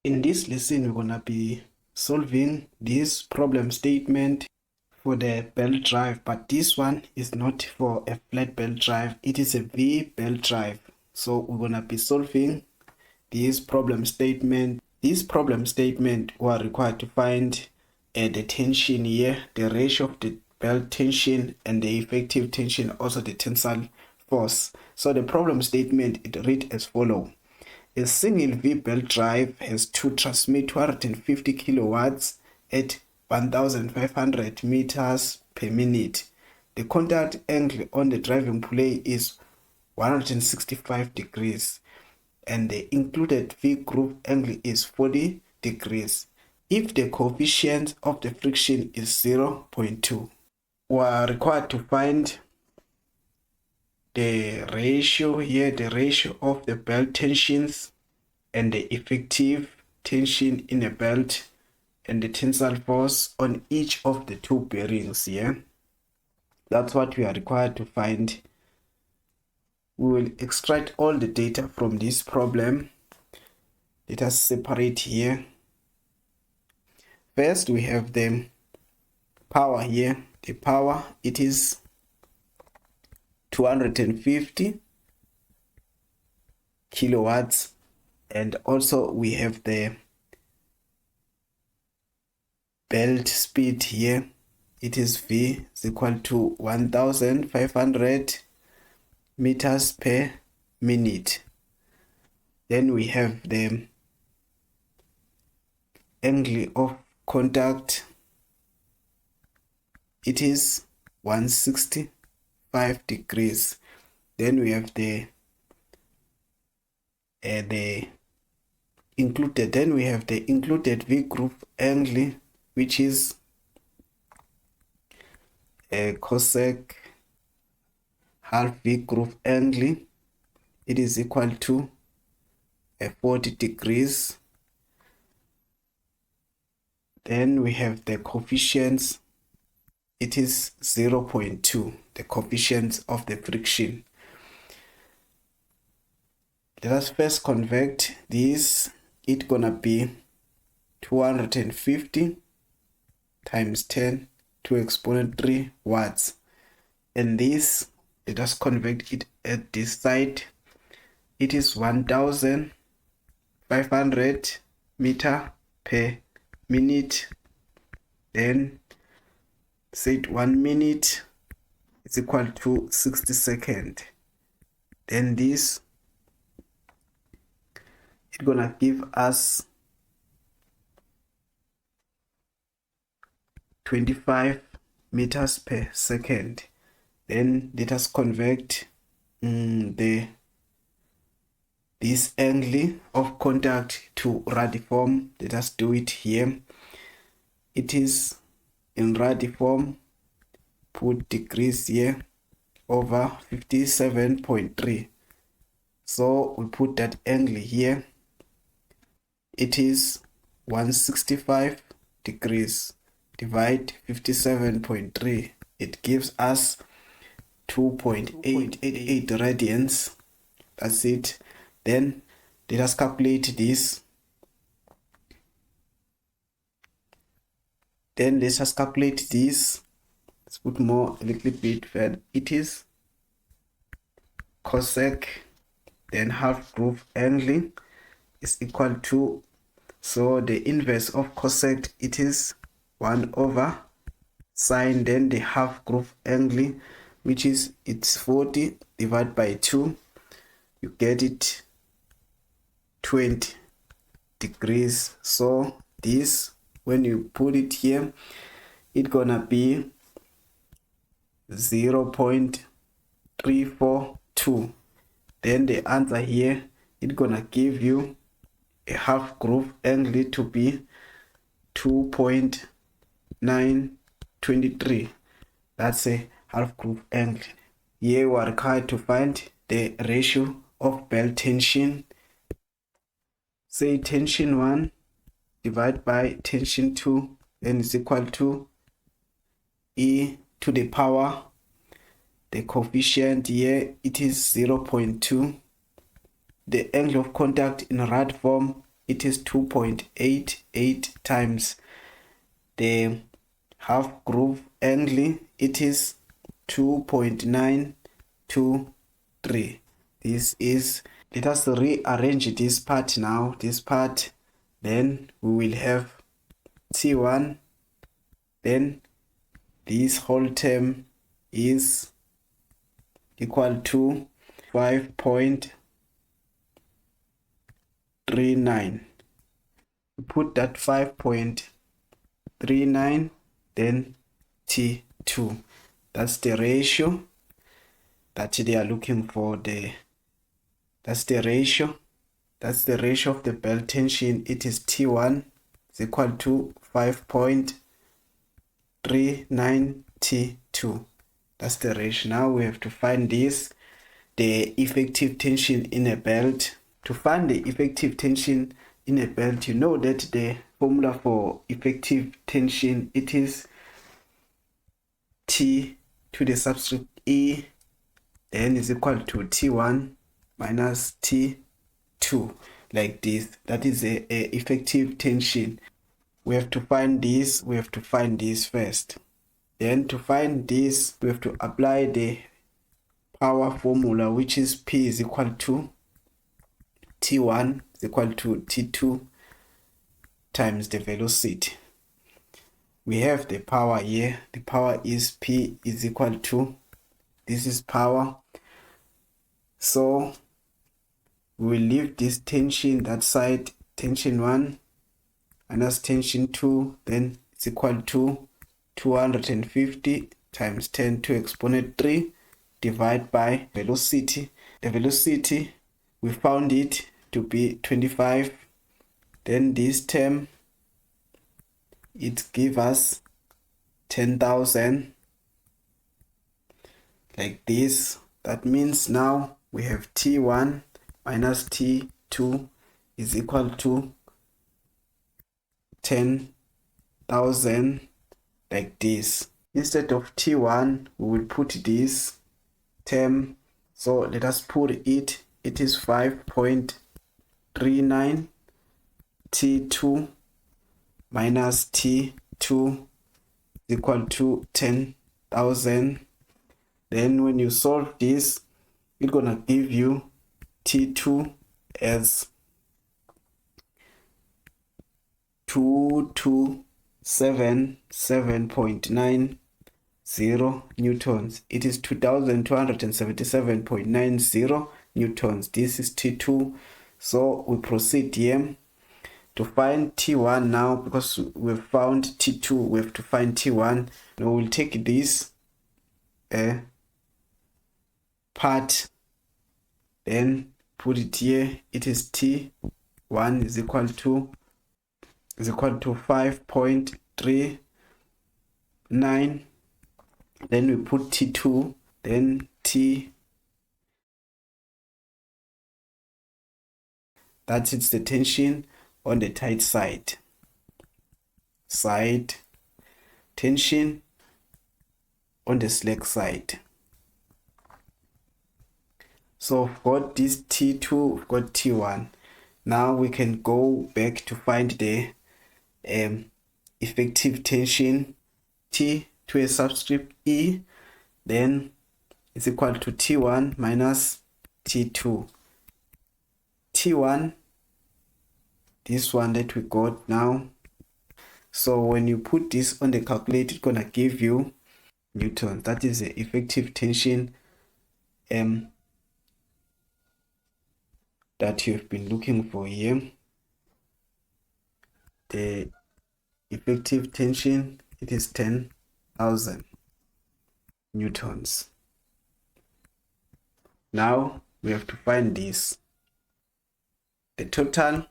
In this lesson, we're gonna be solving this problem statement for the belt drive, but this one is not for a flat belt drive, it is a V belt drive. So we're gonna be solving this problem statement. This problem statement, we are required to find the tension here, the ratio of the belt tension and the effective tension, also the tensile force. So the problem statement, it reads as follows. A single V-belt drive has to transmit 250 kilowatts at 1,500 meters per minute. The contact angle on the driving pulley is 165 degrees and the included V-groove angle is 40 degrees. If the coefficient of the friction is 0.2, we are required to find the ratio here, the ratio of the belt tensions and the effective tension in a belt and the tensile force on each of the two bearings here. That's what we are required to find. We will extract all the data from this problem. Let us separate here. First, we have the power here. The power, it is 250 kilowatts. And also we have the belt speed here. It is V is equal to 1,500 meters per minute. Then we have the angle of contact. It is 165 degrees. Then we have the included V-groove angle, which is a cosec half V-groove angle. It is equal to 40 degrees. Then we have the coefficients. It is 0.2, the coefficients of the friction. Let us first convert this. It's gonna be 250 times 10 to exponent 3 watts. And this, let us convert it at this side. It is 1,500 meter per minute. Then say 1 minute is equal to 60 seconds. Then this, it's gonna give us 25 meters per second. Then let us convert this angle of contact to radiform. Let us do it here. It is in radiform, put degrees here, over 57.3. So we put that angle here. It is 165 degrees. Divide 57.3. It gives us 2.888 radians. That's it. Then let us calculate this. Let's put more a little bit further. It is cosec, then half groove angle is equal to, so the inverse of cosec, it is 1 over sine, then the half groove angle, which is, it's 40 divided by 2, you get it 20 degrees. So this, when you put it here, it's gonna be 0.342. Then the answer here, it's gonna give you a half groove angle to be 2.923. That's a half groove angle. Here we are required to find the ratio of belt tension. Say tension 1 divided by tension 2, then is equal to E to the power. The coefficient here, it is 0.2. The angle of contact in rad form, it is 2.88 times the half groove angle, it is 2.923. This is, let us rearrange this part now, this part, then we will have T1, then this whole term is equal to 5.39. Put that 5.39, then T2. That's the ratio that they are looking for. That's the ratio of the belt tension. It is T1 is equal to 5.39 T2. That's the ratio. Now we have to find this, the effective tension in a belt. To find the effective tension in a belt, you know that the formula for effective tension, it is T to the subscript E, then is equal to T1 minus T2, like this. That is a effective tension. We have to find this. We have to find this first. Then to find this, we have to apply the power formula, which is P is equal to T1 is equal to T2 times the velocity. We have the power here. The power is P is equal to, this is power. So we will leave this tension that side, tension 1 minus tension 2, then it's equal to 250 times 10 to exponent 3 divided by velocity. The velocity, we found it to be 25. Then this term, it gives us 10,000, like this. That means now we have T1 minus T2 is equal to 10,000, like this. Instead of T1, we will put this term. So let us put it. It is 5.39 T2 minus T2 is equal to 10,000. Then when you solve this, it's gonna give you T2 as 2277.90 newtons. It is 2277.90 newtons. This is T2. So we proceed here to find T1 now. Because we've found T2, we have to find T1. Now we'll take this part, then put it here. It is T1 is equal to 5.39. Then we put T2, then T, that is the tension on the tight side. Tension on the slack side. So we've got this T2, we've got T1. Now we can go back to find the effective tension. T to a subscript E, then it's equal to T1 minus T2. T1, this one that we got now. So when you put this on the calculator, it's gonna give you newtons. That is the effective tension that you've been looking for here. The effective tension, it is 10,000 newtons. Now we have to find this, the total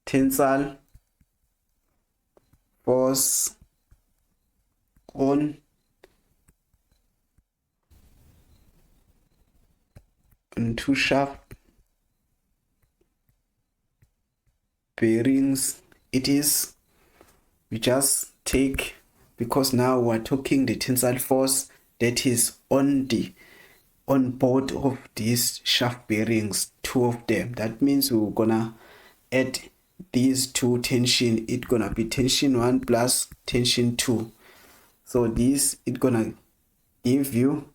tensile force on two shaft bearings. It is, we just take, because now we're talking the tensile force that is on the on both of these shaft bearings, 2 of them. That means we're gonna add these two tension. It's gonna be tension 1 plus tension 2. So this it's gonna give you,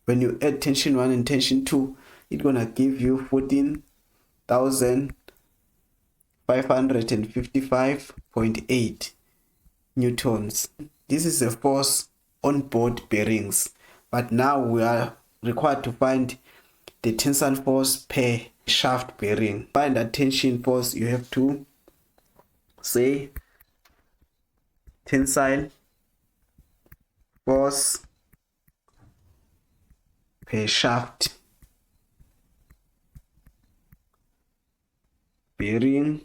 when you add tension 1 and tension 2, it's gonna give you 14,555.8 newtons. This is a force on both bearings, but now we are required to find the tensile force per shaft bearing. Find that tension force, you have to say tensile force per shaft bearing.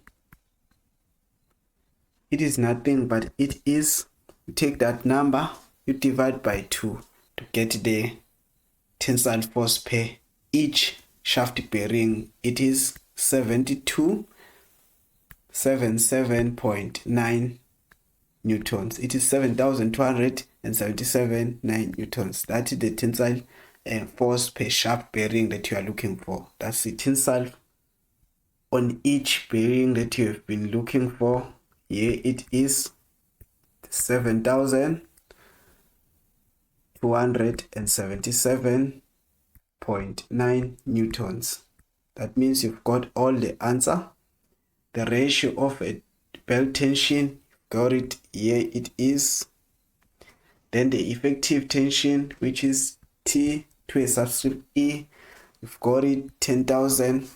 It is nothing but it is, you take that number, you divide by 2 to get the tensile force per each shaft bearing. It is 77.9 newtons. It is 7,277.9 newtons. That is the tensile force per shaft bearing that you are looking for. That's the tensile on each bearing that you have been looking for. Here it is 7,277.9 newtons. That means you've got all the answer. The ratio of a belt tension, got it. Here it is. Then the effective tension, which is T to a subscript E, you've got it, 10,000.